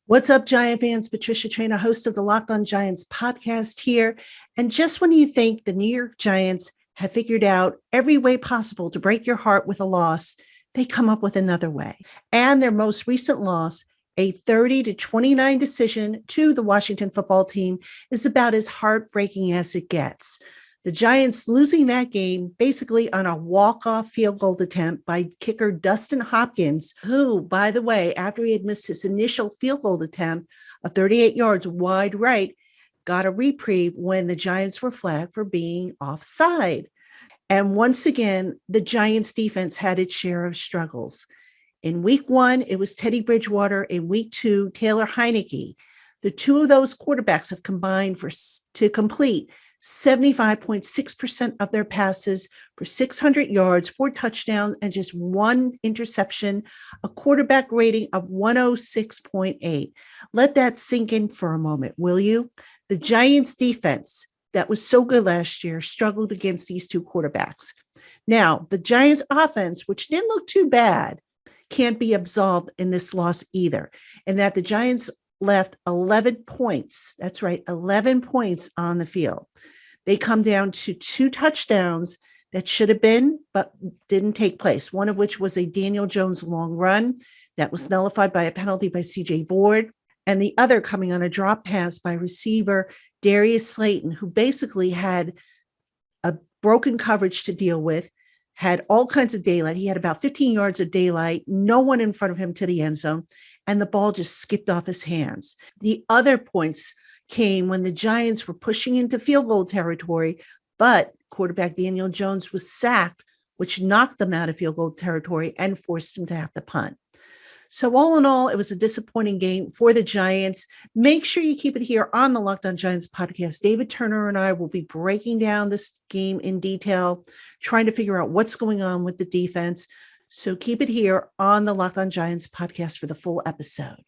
What's up, Giant fans? Patricia Traina, host of the LockedOn Giants podcast here. And just when you think the New York Giants have figured out every way possible to break your heart with a loss, they come up with another way. And their most recent loss, a 30-29 decision to the Washington football team, is about as heartbreaking as it gets. The Giants losing that game basically on a walk-off field goal attempt by kicker Dustin Hopkins, who, by the way, after he had missed his initial field goal attempt of 38 yards wide right, got a reprieve when the Giants were flagged for being offside. And once again, the Giants defense had its share of struggles. In week 1, it was Teddy Bridgewater. In week 2, Taylor Heineke. The two of those quarterbacks have combined to complete 75.6% of their passes for 600 yards, 4 touchdowns, and just 1 interception, a quarterback rating of 106.8. Let that sink in for a moment, will you? The Giants defense that was so good last year struggled against these two quarterbacks. Now, the Giants offense, which didn't look too bad, can't be absolved in this loss either, and that the Giants left 11 points. That's right, 11 points on the field. They come down to 2 touchdowns that should have been, but didn't take place, one of which was a Daniel Jones long run that was nullified by a penalty by C.J. Board, and the other coming on a drop pass by receiver Darius Slayton, who basically had a broken coverage to deal with, had all kinds of daylight. He had about 15 yards of daylight, no one in front of him to the end zone, and the ball just skipped off his hands. The other points came when the Giants were pushing into field goal territory, but quarterback Daniel Jones was sacked, which knocked them out of field goal territory and forced him to have to punt. So all in all, it was a disappointing game for the Giants. Make sure you keep it here on the LockedOn Giants podcast. David Turner and I will be breaking down this game in detail, trying to figure out what's going on with the defense. So keep it here on the LockedOn Giants podcast for the full episode.